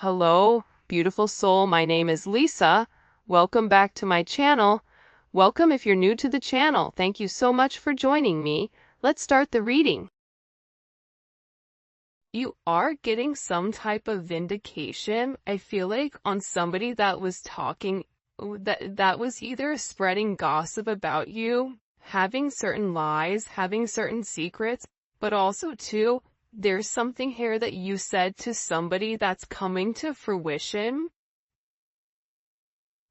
Hello, beautiful soul. My name is Lisa. Welcome back to my channel. Welcome if you're new to the channel. Thank you so much for joining me. Let's start the reading. You are getting some type of vindication, I feel like, on somebody that was talking, that was either spreading gossip about you, having certain lies, having certain secrets, but also too, there's something here that you said to somebody that's coming to fruition.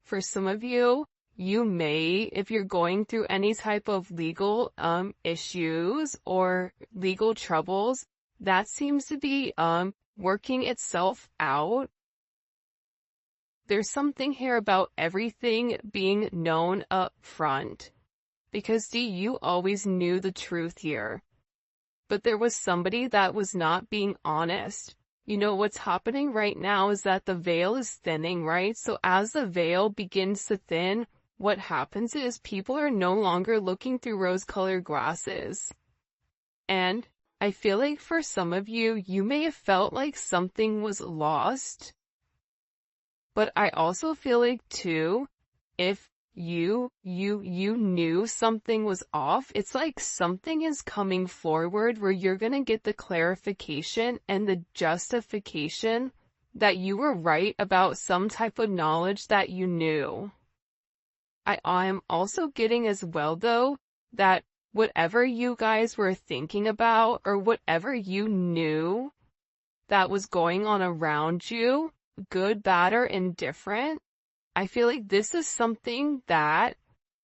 For some of you, you may, if you're going through any type of legal issues or legal troubles, that seems to be working itself out. There's something here about everything being known up front. Because you always knew the truth here. But there was somebody that was not being honest. You know, what's happening right now is that the veil is thinning, right? So as the veil begins to thin, what happens is people are no longer looking through rose-colored glasses. And I feel like for some of you, you may have felt like something was lost. But I also feel like too, if you knew something was off, it's like something is coming forward where you're gonna get the clarification and the justification that you were right about some type of knowledge that you knew. I'm also getting as well though, that whatever you guys were thinking about or whatever you knew that was going on around you, good, bad, or indifferent, I feel like this is something that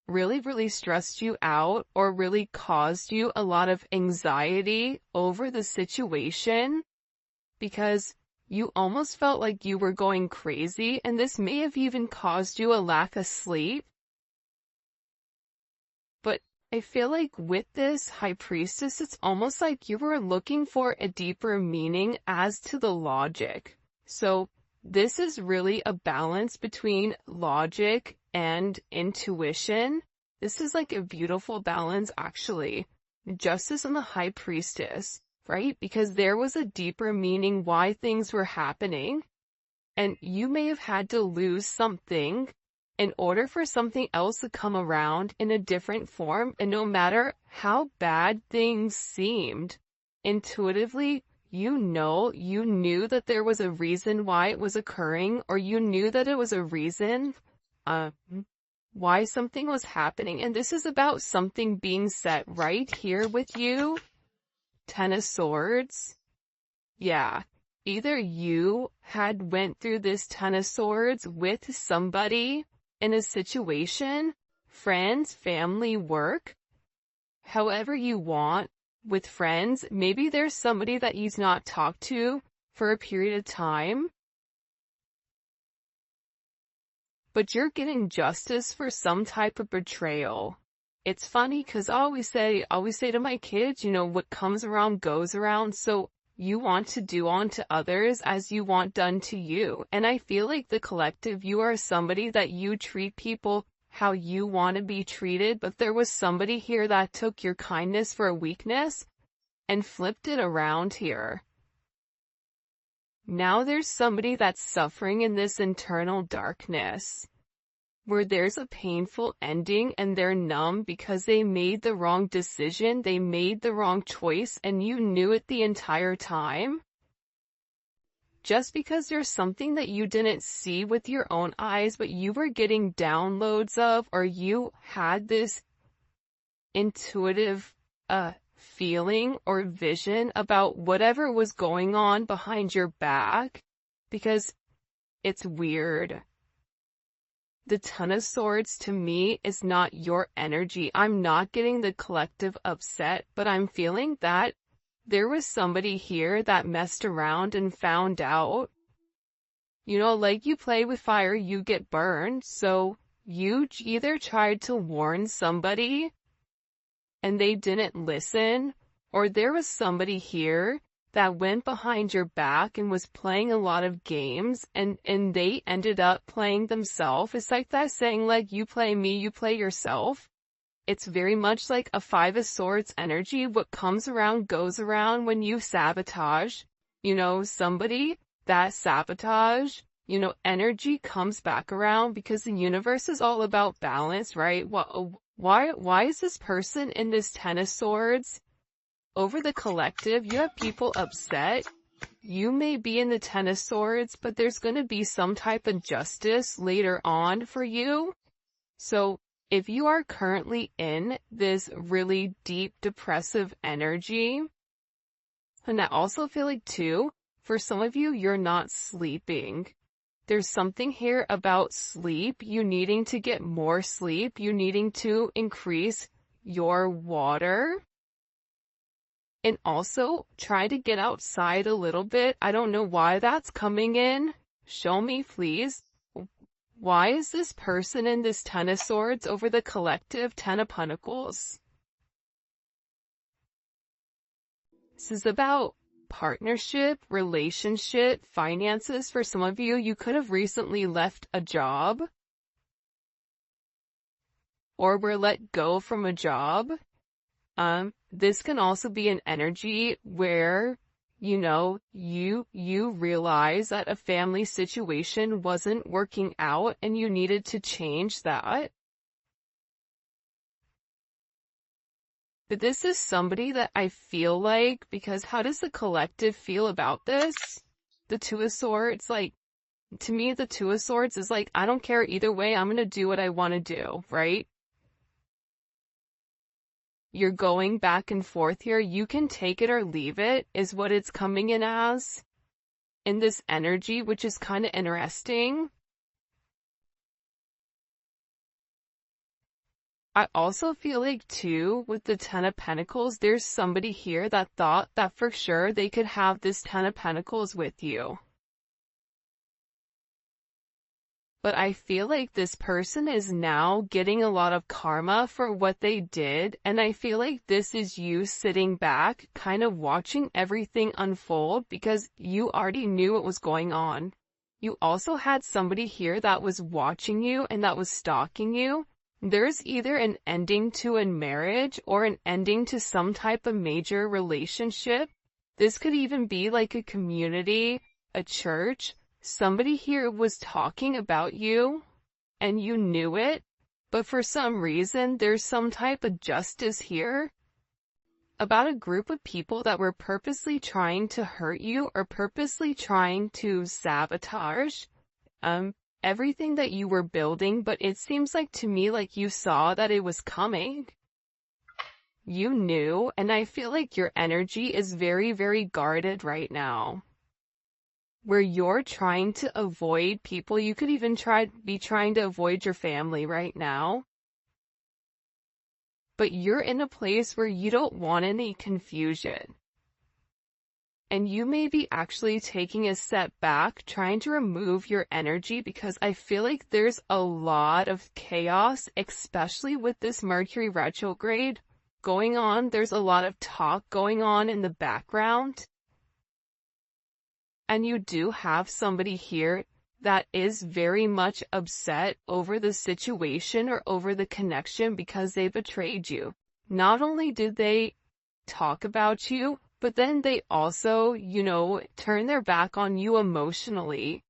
really stressed you out or really caused you a lot of anxiety over the situation because you almost felt like you were going crazy, and this may have even caused you a lack of sleep. But I feel like with this High Priestess, it's almost like you were looking for a deeper meaning as to the logic. So this is really a balance between logic and intuition. This is like a beautiful balance, actually. Justice and the High Priestess, right? Because there was a deeper meaning why things were happening. And you may have had to lose something in order for something else to come around in a different form. And no matter how bad things seemed, intuitively, you knew that there was a reason why it was occurring, or you knew that it was a reason why something was happening. And this is about something being set right here with you. Ten of Swords. Yeah. Either you had went through this Ten of Swords with somebody in a situation, friends, family, work, however you want. With friends, maybe there's somebody that you've not talked to for a period of time, but you're getting justice for some type of betrayal. It's funny because I always say to my kids, you know, what comes around goes around. So you want to do unto others as you want done to you. And I feel like the collective, you are somebody that you treat people how you want to be treated, but there was somebody here that took your kindness for a weakness and flipped it around here. Now there's somebody that's suffering in this internal darkness, where there's a painful ending and they're numb because they made the wrong decision, they made the wrong choice, and you knew it the entire time. Just because there's something that you didn't see with your own eyes, but you were getting downloads of, or you had this intuitive feeling or vision about whatever was going on behind your back, because it's weird. The Ten of Swords to me is not your energy. I'm not getting the collective upset, but I'm feeling that there was somebody here that messed around and found out. You know, like you play with fire, you get burned. So you either tried to warn somebody and they didn't listen, or there was somebody here that went behind your back and was playing a lot of games, and they ended up playing themselves. It's like that saying, like, you play me, you play yourself. It's very much like a Five of Swords energy. What comes around goes around when you sabotage, you know, somebody. that sabotage, energy comes back around because the universe is all about balance, right? Why is this person in this Ten of Swords? Over the collective, you have people upset. You may be in the Ten of Swords, but there's going to be some type of justice later on for you. So if you are currently in this really deep depressive energy, and I also feel like too, for some of you, you're not sleeping. There's something here about sleep, you needing to get more sleep, you needing to increase your water. And also, try to get outside a little bit. I don't know why that's coming in. Show me, please. Why is this person in this Ten of Swords over the collective Ten of Pentacles? This is about partnership, relationship, finances. For some of you, you could have recently left a job or were let go from a job. This can also be an energy where, you realize that a family situation wasn't working out and you needed to change that. But this is somebody that I feel like, because how does the collective feel about this? The Two of Swords, to me, the Two of Swords is I don't care either way, I'm gonna do what I want to do, right? You're going back and forth here. You can take it or leave it, is what it's coming in as. In this energy, which is kind of interesting. I also feel like too, with the Ten of Pentacles, there's somebody here that thought that for sure they could have this Ten of Pentacles with you. But I feel like this person is now getting a lot of karma for what they did, and I feel like this is you sitting back, kind of watching everything unfold because you already knew what was going on. You also had somebody here that was watching you and that was stalking you. There's either an ending to a marriage or an ending to some type of major relationship. This could even be like a community, a church. Somebody here was talking about you, and you knew it, but for some reason, there's some type of justice here about a group of people that were purposely trying to hurt you or purposely trying to sabotage everything that you were building, but it seems like to me like you saw that it was coming. You knew, and I feel like your energy is very, very guarded right now. Where you're trying to avoid people, you could even be trying to avoid your family right now. But you're in a place where you don't want any confusion. And you may be actually taking a step back, trying to remove your energy because I feel like there's a lot of chaos, especially with this Mercury retrograde going on. There's a lot of talk going on in the background. And you do have somebody here that is very much upset over the situation or over the connection because they betrayed you. Not only did they talk about you, but then they also, turn their back on you emotionally.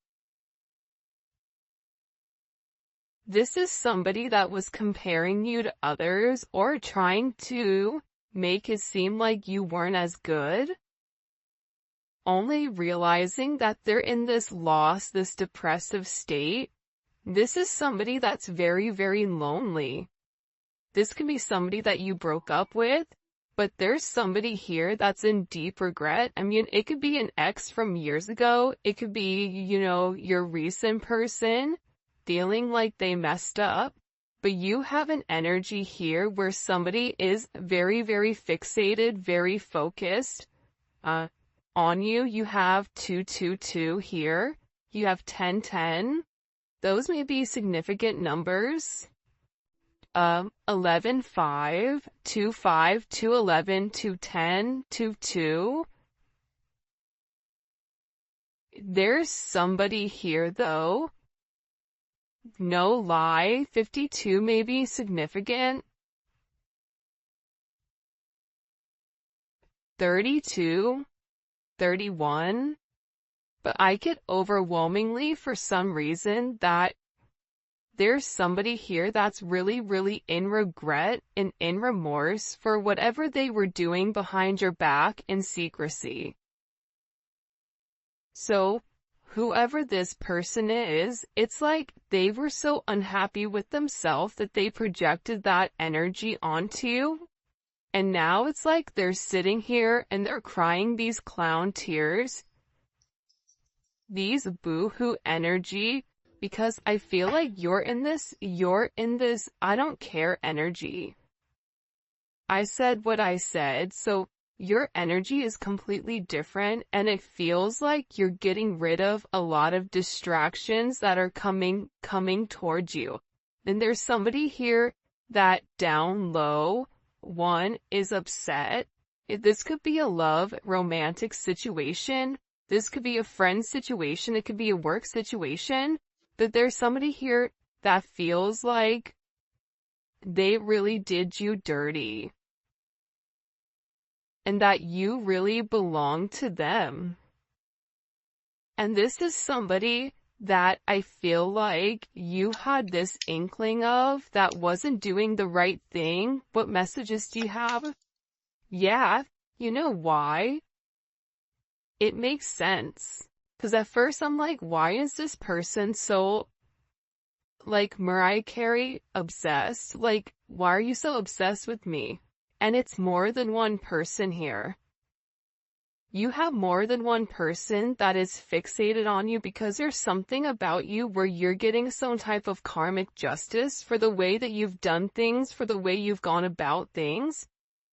This is somebody that was comparing you to others or trying to make it seem like you weren't as good. Only realizing that they're in this loss, this depressive state. This is somebody that's very, very lonely. This can be somebody that you broke up with, but there's somebody here that's in deep regret. I mean, it could be an ex from years ago. It could be, your recent person feeling like they messed up. But you have an energy here where somebody is very, very fixated, very focused, on you. You have 222 here. You have 1010. Those may be significant numbers. 11, 5, 2, 5, 2, 11, 2, 10, 2, 2. There's somebody here though. No lie. 52 may be significant. 32. 31, But I get overwhelmingly for some reason that there's somebody here that's really, really in regret and in remorse for whatever they were doing behind your back in secrecy. So, whoever this person is, it's like they were so unhappy with themselves that they projected that energy onto you. And now it's like they're sitting here and they're crying these clown tears, these boo-hoo energy, because I feel like you're in this I don't care energy. I said what I said, so your energy is completely different, and it feels like you're getting rid of a lot of distractions that are coming towards you. And there's somebody here that down low, one, is upset. This could be a love, romantic situation. This could be a friend situation. It could be a work situation. But there's somebody here that feels like they really did you dirty, and that you really belong to them. And this is somebody that I feel like you had this inkling of that wasn't doing the right thing. What messages do you have? Yeah, you know why? It makes sense. Because at first I'm like, why is this person so, like, Mariah Carey obsessed? Like, why are you so obsessed with me? And it's more than one person here. You have more than one person that is fixated on you because there's something about you where you're getting some type of karmic justice for the way that you've done things, for the way you've gone about things,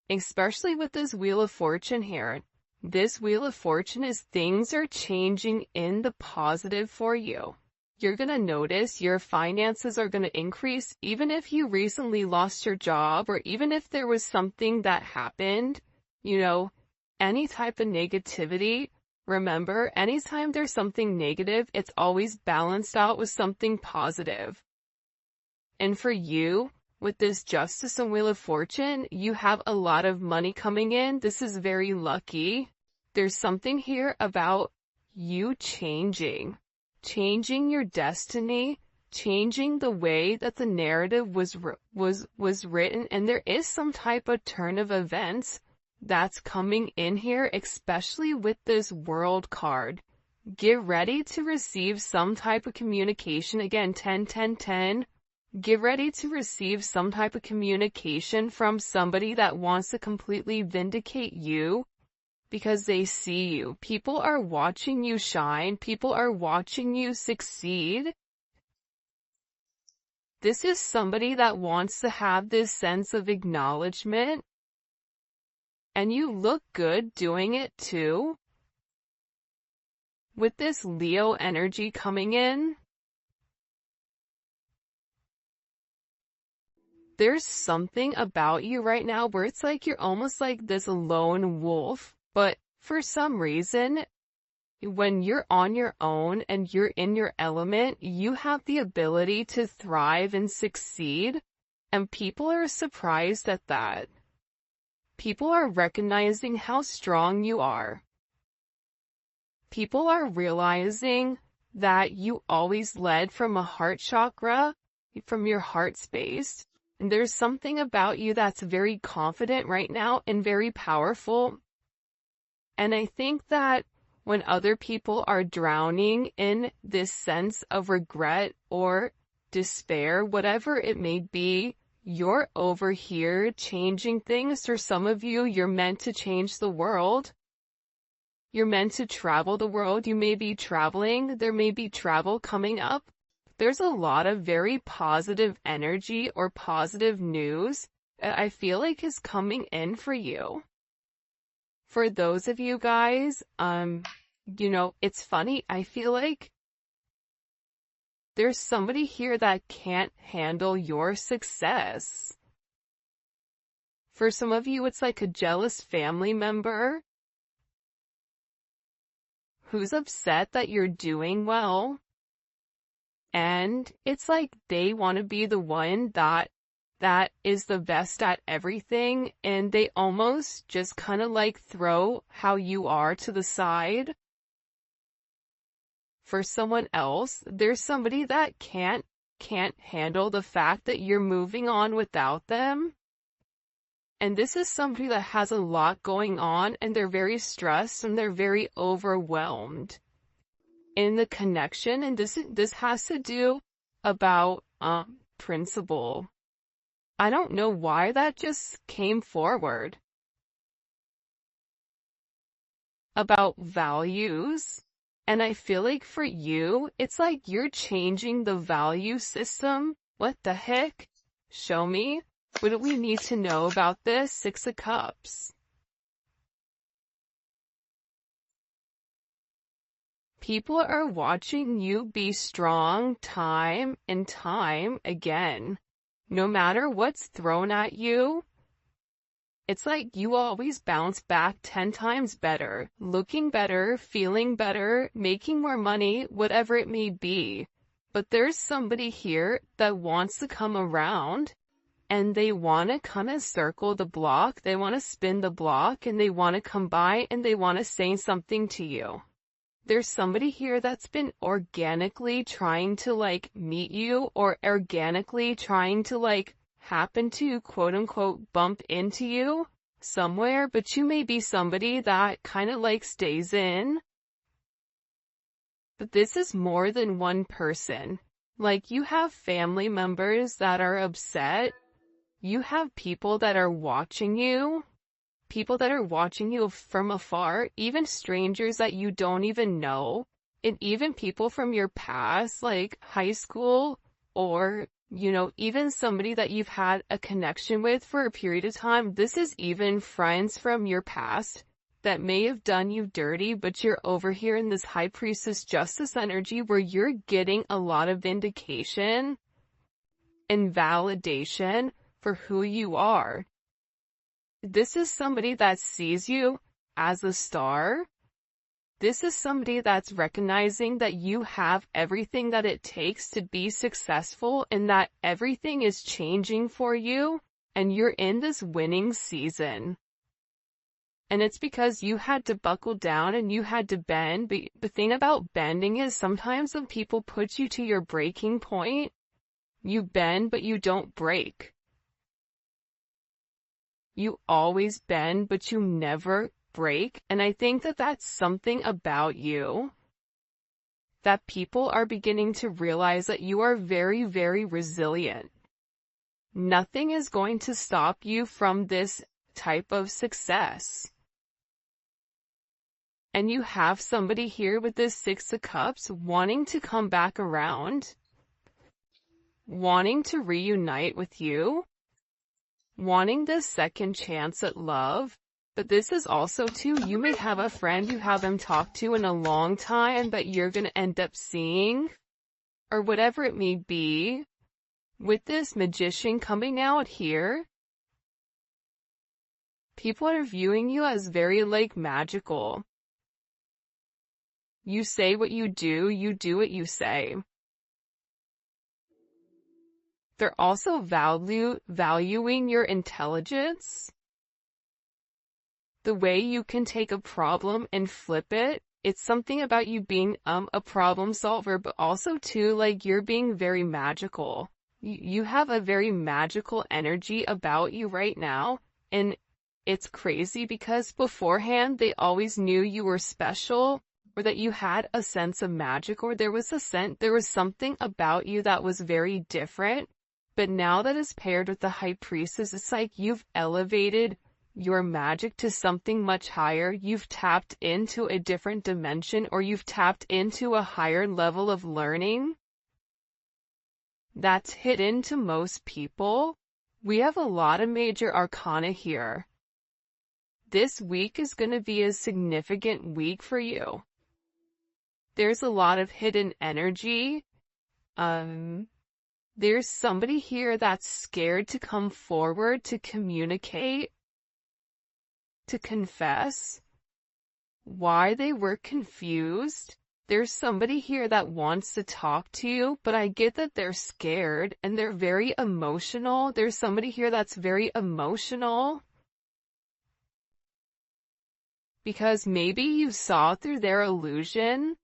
especially with this Wheel of Fortune here. This Wheel of Fortune is things are changing in the positive for you. You're going to notice your finances are going to increase, even if you recently lost your job, or even if there was something that happened, any type of negativity. Remember, anytime there's something negative, it's always balanced out with something positive. And for you, with this Justice and Wheel of Fortune, you have a lot of money coming in. This is very lucky. There's something here about you changing your destiny, changing the way that the narrative was written, and there is some type of turn of events that's coming in here, especially with this World card. Get ready to receive some type of communication. Again, 10, 10, 10. Get ready to receive some type of communication from somebody that wants to completely vindicate you because they see you. People are watching you shine. People are watching you succeed. This is somebody that wants to have this sense of acknowledgement. And you look good doing it too. With this Leo energy coming in, there's something about you right now where it's like you're almost like this lone wolf, but for some reason, when you're on your own and you're in your element, you have the ability to thrive and succeed, and people are surprised at that. People are recognizing how strong you are. People are realizing that you always led from a heart chakra, from your heart space. And there's something about you that's very confident right now and very powerful. And I think that when other people are drowning in this sense of regret or despair, whatever it may be, you're over here changing things. For some of you, you're meant to change the world. You're meant to travel the world. You may be traveling. There may be travel coming up. There's a lot of very positive energy or positive news that I feel like is coming in for you. For those of you guys, it's funny. I feel like there's somebody here that can't handle your success. For some of you, it's like a jealous family member who's upset that you're doing well. And it's like they want to be the one that is the best at everything, and they almost just kind of like throw how you are to the side. for someone else. There's somebody that can't handle the fact that you're moving on without them. And this is somebody that has a lot going on, and they're very stressed and they're very overwhelmed in the connection. And this has to do about principle. I don't know why that just came forward. About values. And I feel like for you, it's like you're changing the value system. What the heck? Show me. What do we need to know about this? Six of Cups. People are watching you be strong time and time again. No matter what's thrown at you, it's like you always bounce back 10 times better, looking better, feeling better, making more money, whatever it may be. But there's somebody here that wants to come around, and they want to kind of circle the block, they want to spin the block, and they want to come by and they want to say something to you. There's somebody here that's been organically trying to like meet you, or organically trying to like happen to quote unquote bump into you somewhere, but you may be somebody that kind of like stays in. But this is more than one person. Like, you have family members that are upset. You have people that are watching you. People that are watching you from afar, even strangers that you don't even know, and even people from your past, like high school, or, you know, even somebody that you've had a connection with for a period of time. This is even friends from your past that may have done you dirty, but you're over here in this High Priestess Justice energy where you're getting a lot of vindication and validation for who you are. This is somebody that sees you as a star. This is somebody that's recognizing that you have everything that it takes to be successful, and that everything is changing for you, and you're in this winning season. And it's because you had to buckle down and you had to bend. But the thing about bending is sometimes when people put you to your breaking point, you bend but you don't break. You always bend, but you never break. And I think that that's something about you that people are beginning to realize, that you are very, very resilient. Nothing is going to stop you from this type of success. And you have somebody here with this Six of Cups wanting to come back around, wanting to reunite with you, wanting this second chance at love. But this is also too, you may have a friend you haven't talked to in a long time that you're going to end up seeing, or whatever it may be. With this Magician coming out here, people are viewing you as very like magical. You say what you do what you say. They're also valuing your intelligence. The way you can take a problem and flip it. It's something about you being a problem solver, but also too, like, you're being very magical. You have a very magical energy about you right now, and it's crazy because beforehand they always knew you were special, or that you had a sense of magic, or there was something about you that was very different. But now that is paired with the High Priestess, it's like you've elevated your magic to something much higher. You've tapped into a different dimension, or you've tapped into a higher level of learning that's hidden to most people. We have a lot of major arcana here. This week is going to be a significant week for you. There's a lot of hidden energy. There's somebody here that's scared to come forward, to communicate, to confess why they were confused. There's somebody here that wants to talk to you, but I get that they're scared and they're very emotional. There's somebody here that's very emotional because maybe you saw through their illusion.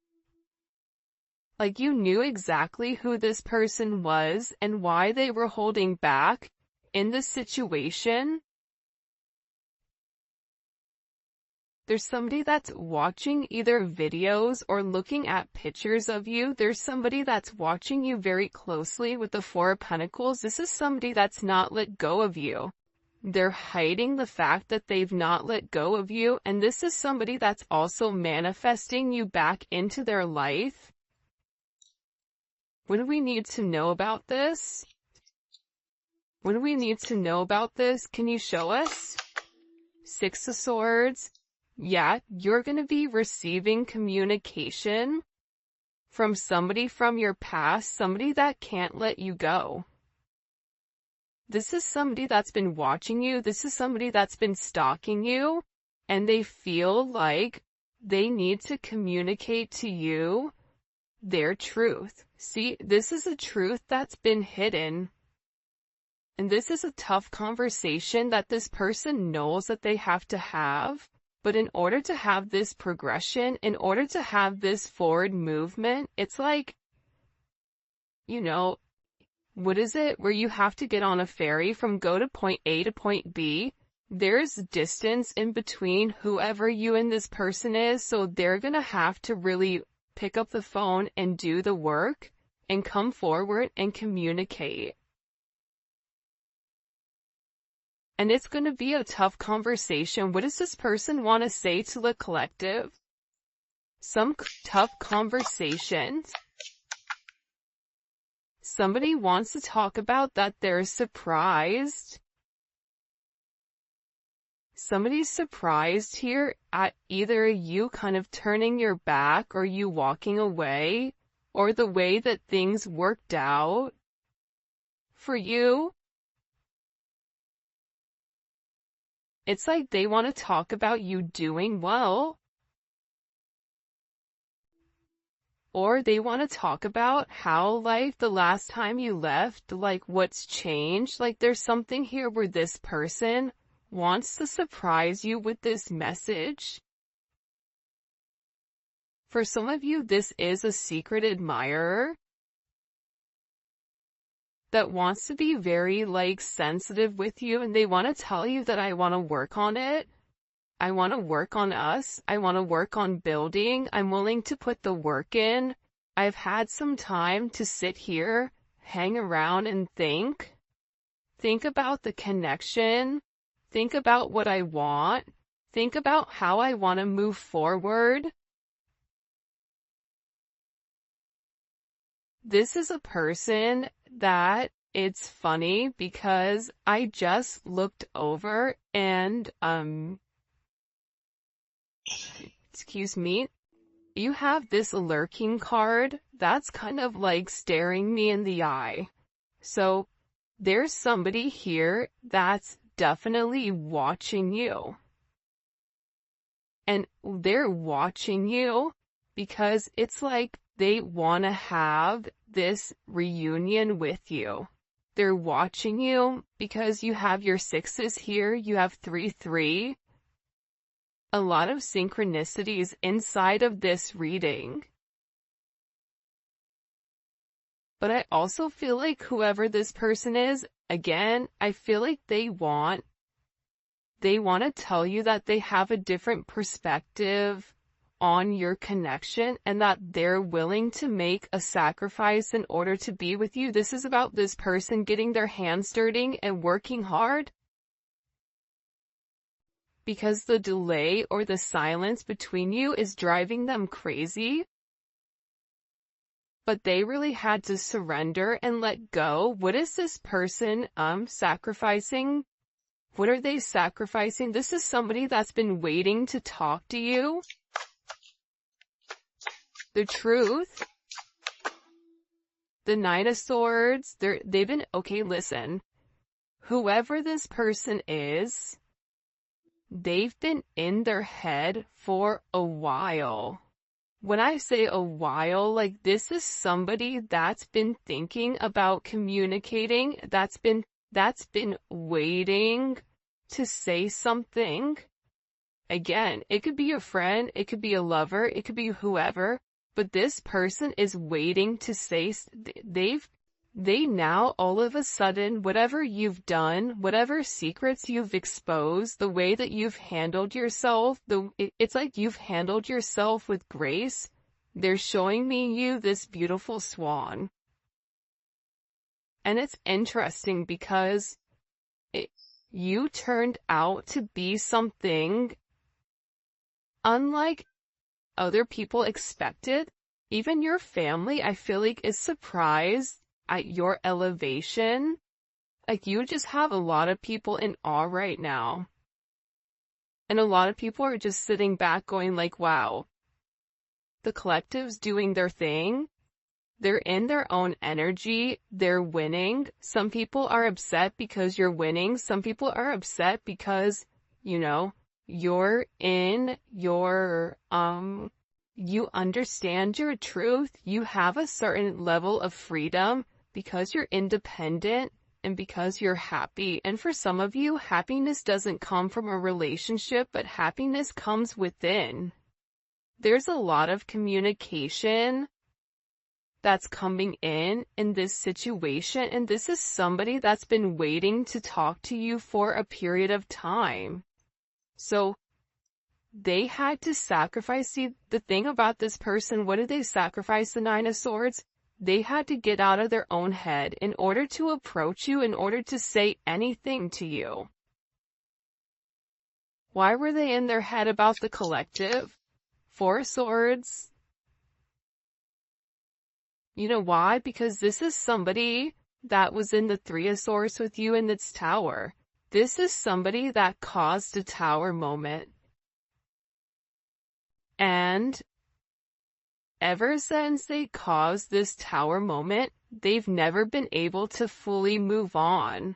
Like you knew exactly who this person was and why they were holding back in the situation. There's somebody that's watching either videos or looking at pictures of you. There's somebody that's watching you very closely with the Four of Pentacles. This is somebody that's not let go of you. They're hiding the fact that they've not let go of you, and this is somebody that's also manifesting you back into their life. What do we need to know about this? What do we need to know about this? Can you show us? Six of Swords. Yeah, you're going to be receiving communication from somebody from your past, somebody that can't let you go. This is somebody that's been watching you. This is somebody that's been stalking you, and they feel like they need to communicate to you their truth. See, this is a truth that's been hidden. And this is a tough conversation that this person knows that they have to have. But in order to have this progression, in order to have this forward movement, it's like, you know, what is it? Where you have to get on a ferry from go to point A to point B. There's distance in between whoever you and this person is, so they're gonna have to really pick up the phone and do the work and come forward and communicate. And it's going to be a tough conversation. What does this person want to say to the collective? Some tough conversations. Somebody wants to talk about that they're surprised. Somebody's surprised here at either you kind of turning your back or you walking away, or the way that things worked out for you. It's like they want to talk about you doing well. Or they want to talk about how, like, the last time you left, like, what's changed. Like, there's something here where this person wants to surprise you with this message. For some of you, this is a secret admirer that wants to be very, like, sensitive with you, and they want to tell you that I want to work on it. I want to work on us. I want to work on building. I'm willing to put the work in. I've had some time to sit here, hang around and think. Think about the connection. Think about what I want. Think about how I want to move forward. This is a person that it's funny because I just looked over and, excuse me, you have this lurking card that's kind of like staring me in the eye. So there's somebody here that's definitely watching you. And they're watching you because it's like they want to have this reunion with you. They're watching you because you have your sixes here, you have 3-3. A lot of synchronicities inside of this reading. But I also feel like whoever this person is, again, I feel like they want to tell you that they have a different perspective on your connection and that they're willing to make a sacrifice in order to be with you. This is about this person getting their hands dirty and working hard. Because the delay or the silence between you is driving them crazy. But they really had to surrender and let go. What is this person sacrificing? What are they sacrificing? This is somebody that's been waiting to talk to you. The truth. The Knight of Swords. They've been, okay, listen. Whoever this person is, they've been in their head for a while. When I say a while, like this is somebody that's been thinking about communicating, that's been waiting to say something. Again, it could be a friend, it could be a lover, it could be whoever, but this person is waiting to say, they now all of a sudden, whatever you've done, whatever secrets you've exposed, the way that you've handled yourself, it's like you've handled yourself with grace. They're showing me you this beautiful swan. And it's interesting because you turned out to be something unlike other people expected. Even your family, I feel like, is surprised at your elevation. Like, you just have a lot of people in awe right now. And a lot of people are just sitting back going like, wow, the collective's doing their thing. They're in their own energy. They're winning. Some people are upset because you're winning. Some people are upset because, you know, you're in your, you understand your truth. You have a certain level of freedom because you're independent and because you're happy. And for some of you, happiness doesn't come from a relationship, but happiness comes within. There's a lot of communication that's coming in this situation, and this is somebody that's been waiting to talk to you for a period of time. So they had to sacrifice. See, the thing about this person, what did they sacrifice? The Nine of Swords? They had to get out of their own head in order to approach you, in order to say anything to you. Why were they in their head about the collective? Four of Swords. You know why? Because this is somebody that was in the Three of Swords with you in this tower. This is somebody that caused a tower moment. And ever since they caused this tower moment, they've never been able to fully move on.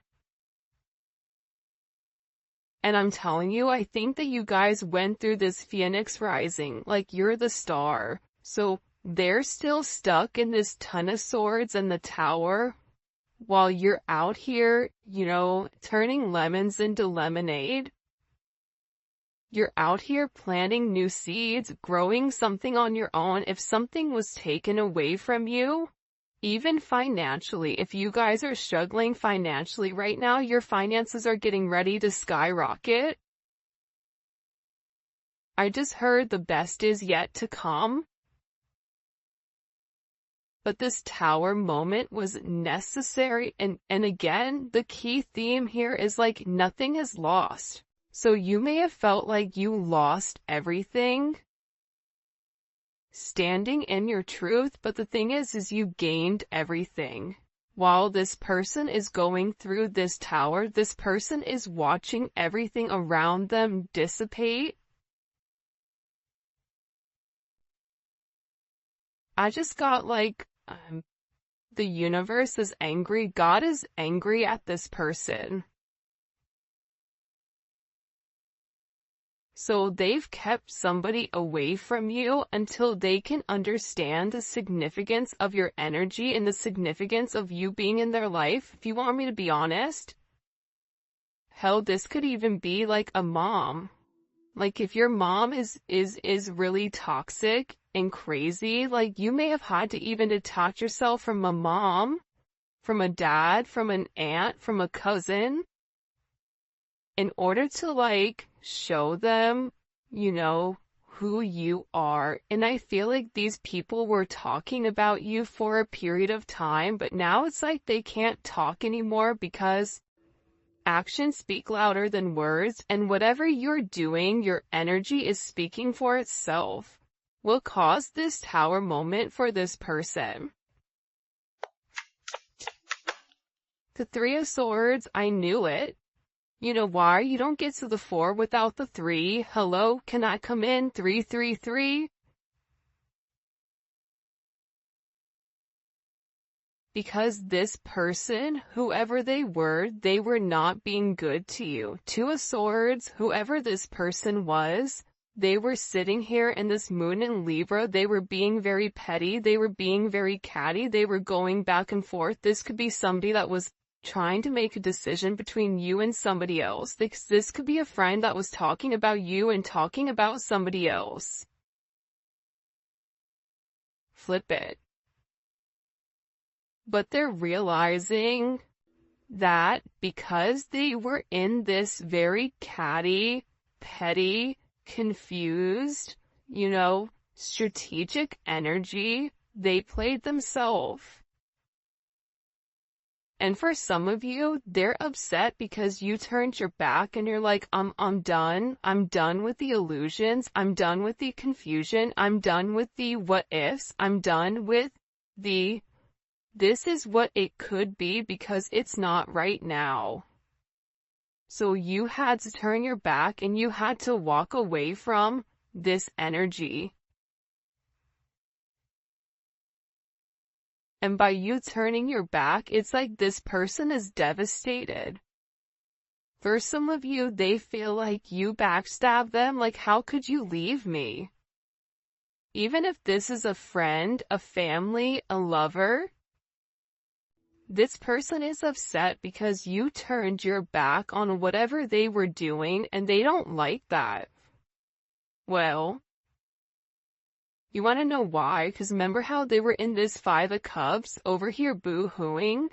And I'm telling you, I think that you guys went through this Phoenix rising, like you're the star. So they're still stuck in this Ton of Swords and the tower, while you're out here, you know, turning lemons into lemonade. You're out here planting new seeds, growing something on your own. If something was taken away from you, even financially, if you guys are struggling financially right now, your finances are getting ready to skyrocket. I just heard the best is yet to come. But this tower moment was necessary, and again, the key theme here is like nothing is lost. So you may have felt like you lost everything standing in your truth, but the thing is you gained everything. While this person is going through this tower, this person is watching everything around them dissipate. I just got like, the universe is angry. God is angry at this person. So they've kept somebody away from you until they can understand the significance of your energy and the significance of you being in their life. If you want me to be honest, hell, this could even be like a mom. Like if your mom is really toxic and crazy, like you may have had to even detach yourself from a mom, from a dad, from an aunt, from a cousin, in order to like show them, you know, who you are. And I feel like these people were talking about you for a period of time, but now it's like they can't talk anymore because actions speak louder than words, and whatever you're doing, your energy is speaking for itself. Will cause this tower moment for this person. The Three of Swords, I knew it. You know why? You don't get to the 4 without the 3. Hello, can I come in? 333. Because this person, whoever they were not being good to you. 2 of Swords, whoever this person was, they were sitting here in this moon in Libra. They were being very petty. They were being very catty. They were going back and forth. This could be somebody that was trying to make a decision between you and somebody else. This could be a friend that was talking about you and talking about somebody else. flip it. But they're realizing that because they were in this very catty, petty, confused, strategic energy, they played themselves. And for some of you, they're upset because you turned your back and you're like, I'm done. I'm done with the illusions. I'm done with the confusion. I'm done with the what ifs. I'm done with the this is what it could be because it's not right now. So you had to turn your back and you had to walk away from this energy. And by you turning your back, it's like this person is devastated. For some of you, they feel like you backstabbed them, like how could you leave me? Even if this is a friend, a family, a lover, this person is upset because you turned your back on whatever they were doing and they don't like that. Well, you want to know why? Because remember how they were in this Five of Cups over here boo-hooing?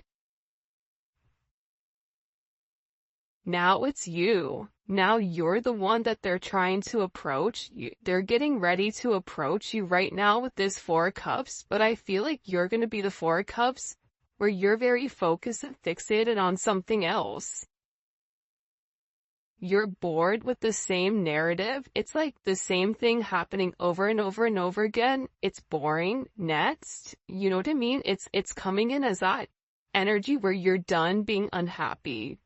Now it's you. Now you're the one that they're trying to approach. They're getting ready to approach you right now with this Four of Cups, but I feel like you're going to be the Four of Cups where you're very focused and fixated on something else. You're bored with the same narrative. It's like the same thing happening over and over and over again. It's boring. Next, you know what I mean? It's coming in as that energy where you're done being unhappy.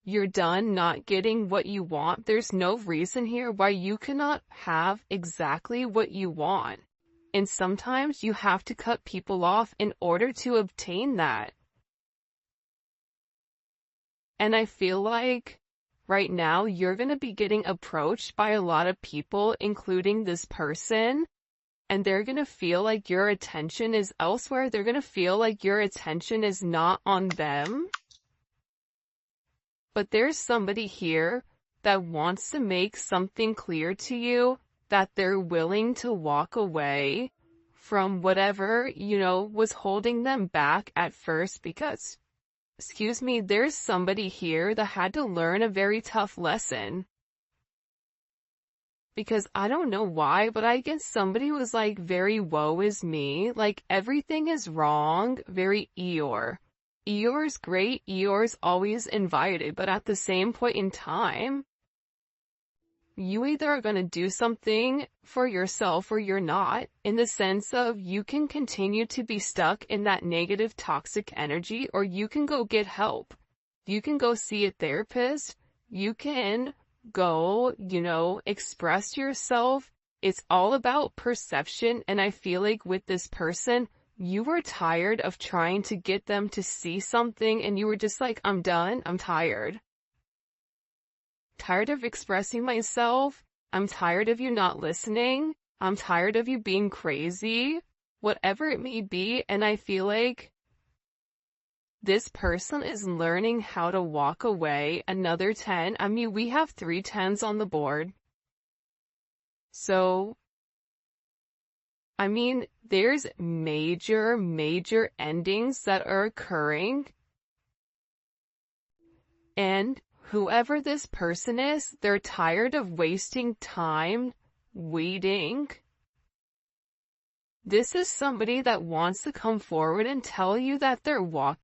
You're done not getting what you want. There's no reason here why you cannot have exactly what you want. And sometimes you have to cut people off in order to obtain that. And I feel like right now you're going to be getting approached by a lot of people, including this person, and they're going to feel like your attention is elsewhere. They're going to feel like your attention is not on them. But there's somebody here that wants to make something clear to you, that they're willing to walk away from whatever, was holding them back at first because, there's somebody here that had to learn a very tough lesson. Because I don't know why, but I guess somebody was like very woe is me, like everything is wrong, very Eeyore. Eeyore's great, Eeyore's always invited, but at the same point in time, you either are going to do something for yourself or you're not, in the sense of you can continue to be stuck in that negative toxic energy, or you can go get help. You can go see a therapist. You can go, express yourself. It's all about perception. And I feel like with this person, you were tired of trying to get them to see something and you were just like, I'm done. I'm tired. Tired of expressing myself. I'm tired of you not listening. I'm tired of you being crazy. Whatever it may be. And I feel like this person is learning how to walk away. Another 10. I mean, we have 3 10s on the board. So, I mean, there's major endings that are occurring. And whoever this person is, they're tired of wasting time waiting. This is somebody that wants to come forward and tell you that they're walking